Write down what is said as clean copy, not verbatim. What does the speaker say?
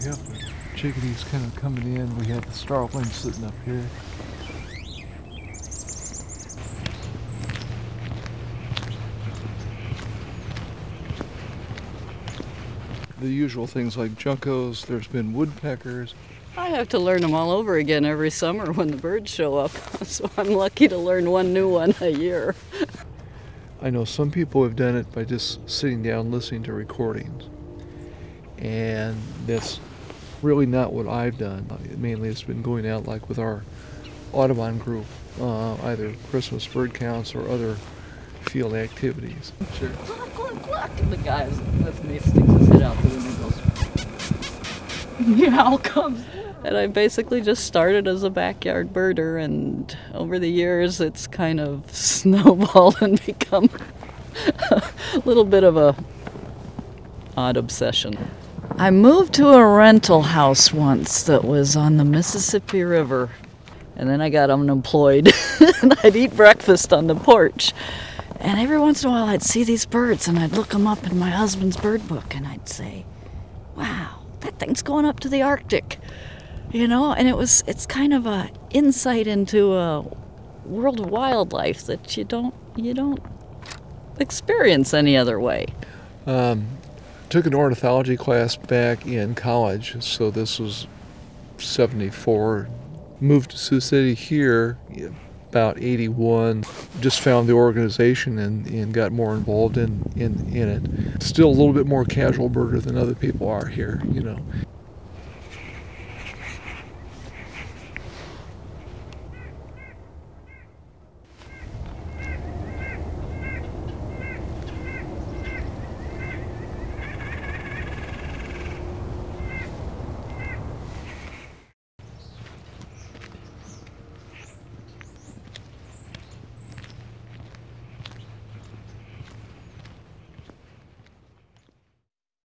Yep, chickadees kind of coming in. We had the starlings sitting up here. The usual things like juncos, there's been woodpeckers. I have to learn them all over again every summer when the birds show up, so I'm lucky to learn one new one a year. I know some people have done it by just sitting down listening to recordings, and that's really not what I've done. Mainly it's been going out like with our Audubon group, either Christmas bird counts or other field activities. Sure. Look, look, look! And the guy with me sticks his head out the window and goes, meow comes. And I basically just started as a backyard birder, and over the years it's kind of snowballed and become a little bit of a odd obsession. I moved to a rental house once that was on the Mississippi River, and then I got unemployed and I'd eat breakfast on the porch. And every once in a while I'd see these birds and I'd look them up in my husband's bird book and I'd say, wow, that thing's going up to the Arctic. You know, and it's kind of a insight into a world of wildlife that you don't experience any other way. Took an ornithology class back in college, so this was 74. Moved to Sioux City here about 81. Just found the organization and got more involved in it. Still a little bit more casual birder than other people are here, you know.